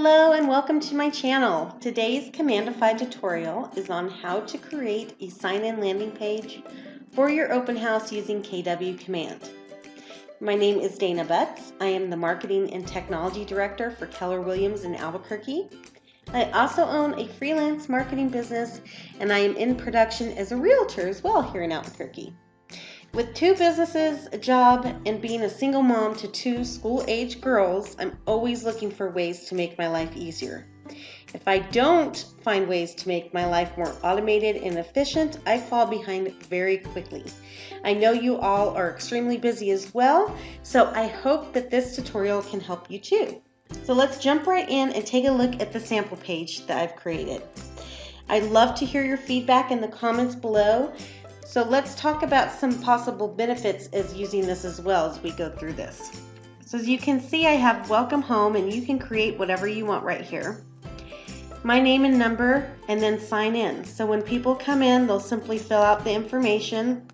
Hello and welcome to my channel. Today's Commandify tutorial is on how to create a sign-in landing page for your open house using KW Command. My name is Dana Butts. I am the Marketing and Technology Director for Keller Williams in Albuquerque. I also own a freelance marketing business and I am in production as a realtor as well here in Albuquerque. With two businesses, a job, and being a single mom to two school-age girls, I'm always looking for ways to make my life easier. If I don't find ways to make my life more automated and efficient, I fall behind very quickly. I know you all are extremely busy as well, so I hope that this tutorial can help you too. So let's jump right in and take a look at the sample page that I've created. I'd love to hear your feedback in the comments below. So let's talk about some possible benefits as using this as well as we go through this. So as you can see, I have welcome home and you can create whatever you want right here. My name and number and then sign in. So when people come in, they'll simply fill out the information.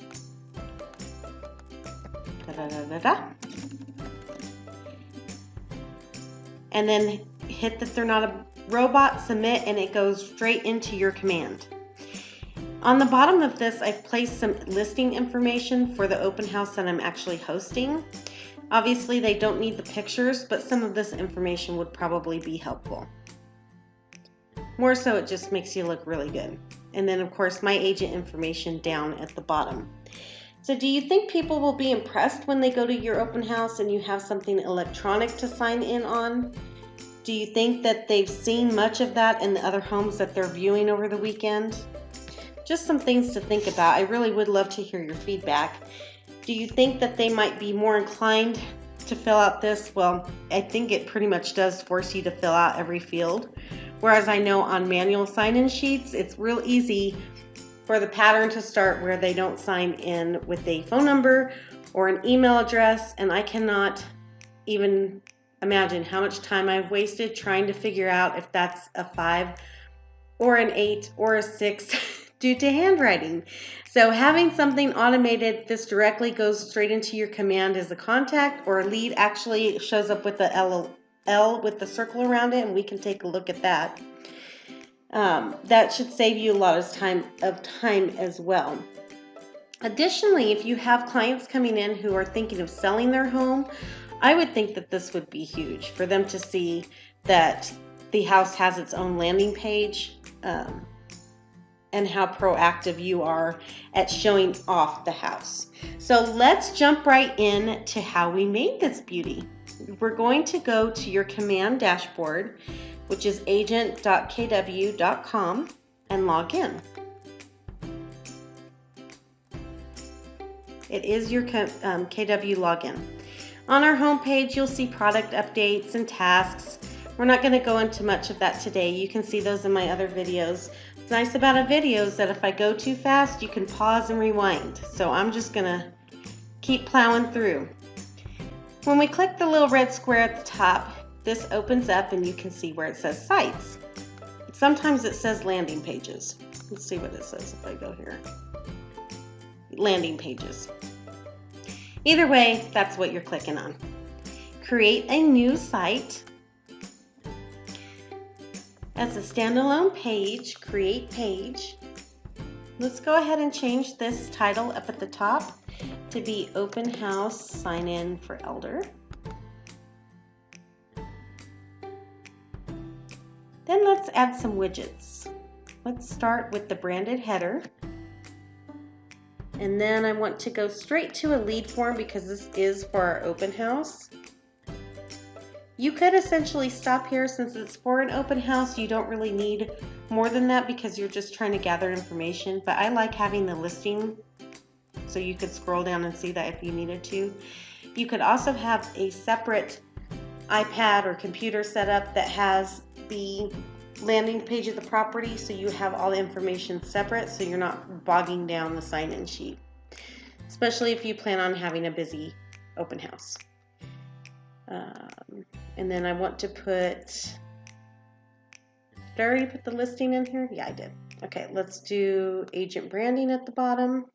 And then hit that they're not a robot, submit, and it goes straight into your command. On the bottom of this, I've placed some listing information for the open house that I'm actually hosting. Obviously, they don't need the pictures, but some of this information would probably be helpful. More so, it just makes you look really good. And then, of course, my agent information down at the bottom. So do you think people will be impressed when they go to your open house and you have something electronic to sign in on? Do you think that they've seen much of that in the other homes that they're viewing over the weekend? Just some things to think about. I really would love to hear your feedback. Do you think that they might be more inclined to fill out this? Well, I think it pretty much does force you to fill out every field. Whereas I know on manual sign-in sheets, it's real easy for the pattern to start where they don't sign in with a phone number or an email address, and I cannot even imagine how much time I've wasted trying to figure out if that's a 5 or an 8 or a 6 due to handwriting. So having something automated, this directly goes straight into your command as a contact, or a lead actually shows up with the L with the circle around it, and we can take a look at that. That should save you a lot of time as well. Additionally, if you have clients coming in who are thinking of selling their home, I would think that this would be huge for them to see that the house has its own landing page, and how proactive you are at showing off the house. So let's jump right in to how we made this beauty. We're going to go to your command dashboard, which is agent.kw.com, and log in. It is your KW login. On our home page, you'll see product updates and tasks. We're not going to go into much of that today. You can see those in my other videos. What's nice about a video is that if I go too fast, you can pause and rewind. So I'm just going to keep plowing through. When we click the little red square at the top, this opens up and you can see where it says sites. Sometimes it says landing pages. Let's see what it says if I go here. Landing pages. Either way, that's what you're clicking on. Create a new site. As a standalone page, create page. Let's go ahead and change this title up at the top to be Open House Sign In for Elder. Then let's add some widgets. Let's start with the branded header. And then I want to go straight to a lead form because this is for our open house. You could essentially stop here since it's for an open house. You don't really need more than that because you're just trying to gather information, but I like having the listing so you could scroll down and see that if you needed to. You could also have a separate iPad or computer setup that has the landing page of the property so you have all the information separate so you're not bogging down the sign-in sheet, especially if you plan on having a busy open house. And then I want to put, did I already put the listing in here? Yeah, I did. Okay, let's do agent branding at the bottom.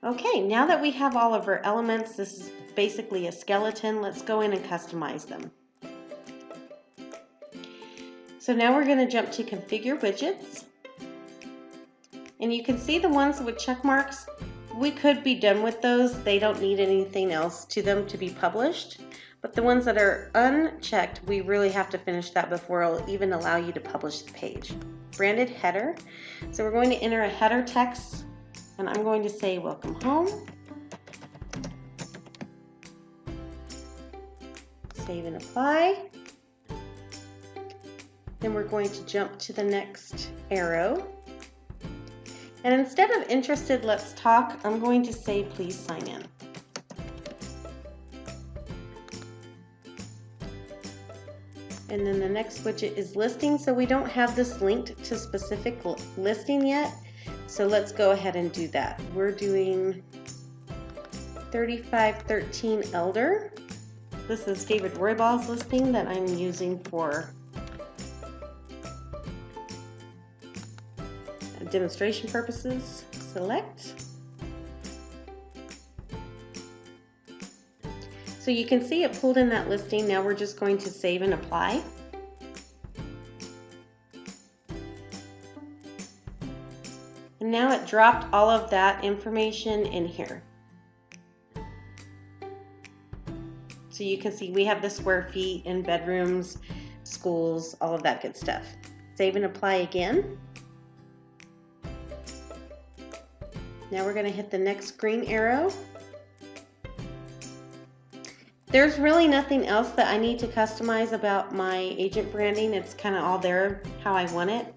Okay, now that we have all of our elements, this is basically a skeleton. Let's go in and customize them. So now we're going to jump to configure widgets. And you can see the ones with check marks. We could be done with those. They don't need anything else to them to be published. But the ones that are unchecked, we really have to finish that before it'll even allow you to publish the page. Branded header. So we're going to enter a header text, and I'm going to say welcome home. Save and apply. Then we're going to jump to the next arrow. And instead of interested, let's talk, I'm going to say please sign in. And then the next widget is listing. So we don't have this linked to specific listing yet. So let's go ahead and do that. We're doing 3513 Elder. This is David Royball's listing that I'm using for demonstration purposes. Select. So you can see it pulled in that listing. Now we're just going to save and apply. And now it dropped all of that information in here. So you can see we have the square feet and bedrooms, schools, all of that good stuff. Save and apply again. Now we're going to hit the next green arrow. There's really nothing else that I need to customize about my agent branding. It's kind of all there how I want it.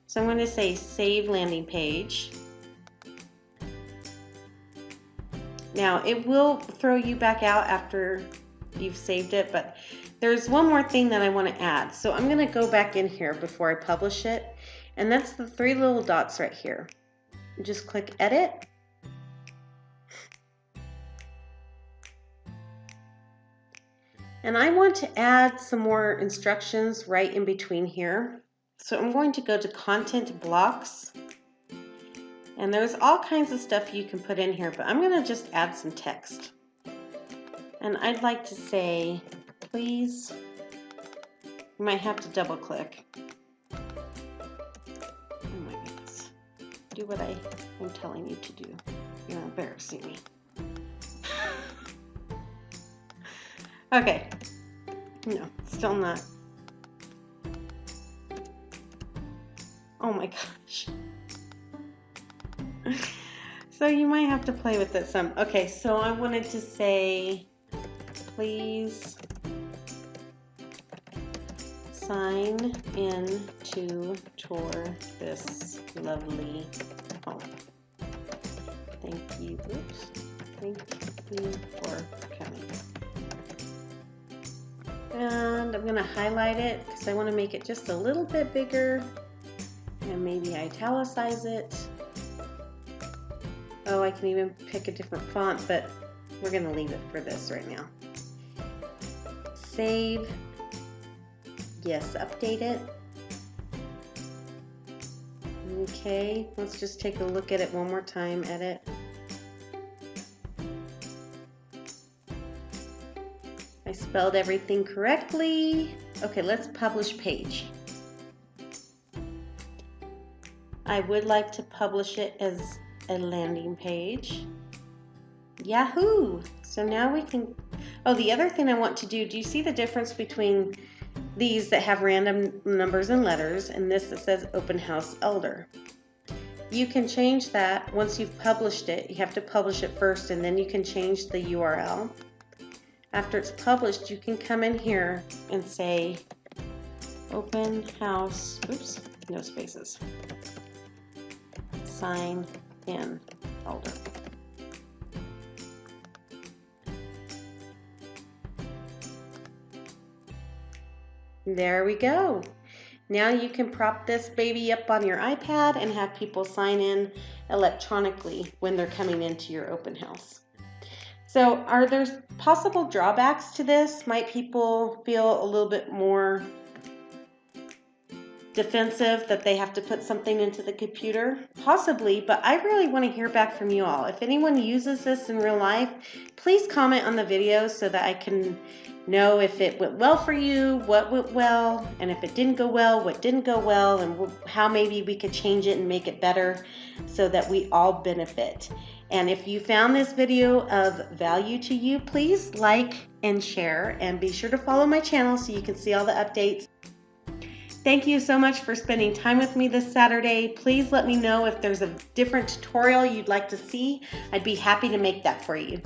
So I'm going to say save landing page. Now it will throw you back out after you've saved it, but there's one more thing that I want to add. So I'm going to go back in here before I publish it, and that's the three little dots right here. Just click edit. And I want to add some more instructions right in between here. So I'm going to go to content blocks. And there's all kinds of stuff you can put in here, but I'm going to just add some text. And I'd like to say, please, you might have to double click. Oh my goodness. Do what I am telling you to do. You're embarrassing me. Okay. No, still not. Oh my gosh. So you might have to play with it some. Okay, so I wanted to say, please sign in to tour this lovely home. Thank you. Oops. Thank you for coming. And I'm going to highlight it because I want to make it just a little bit bigger, and maybe italicize it. Oh, I can even pick a different font, but we're going to leave it for this right now. Save. Yes, update it. Okay, let's just take a look at it one more time. Edit. I spelled everything correctly. Okay, let's publish page. I would like to publish it as a landing page. Yahoo! So now we can, oh, the other thing I want to do you see the difference between these that have random numbers and letters and this that says Open House Elder? You can change that once you've published it. You have to publish it first and then you can change the URL. After it's published, you can come in here and say Open House, oops, no spaces, sign in Elder. There we go. Now you can prop this baby up on your iPad and have people sign in electronically when they're coming into your open house. So are there possible drawbacks to this? Might people feel a little bit more defensive that they have to put something into the computer? Possibly, but I really want to hear back from you all. If anyone uses this in real life, please comment on the video so that I can know if it went well for you, what went well, and if it didn't go well, what didn't go well, and how maybe we could change it and make it better so that we all benefit. And if you found this video of value to you, please like and share, and be sure to follow my channel so you can see all the updates. Thank you so much for spending time with me this Saturday. Please let me know if there's a different tutorial you'd like to see. I'd be happy to make that for you.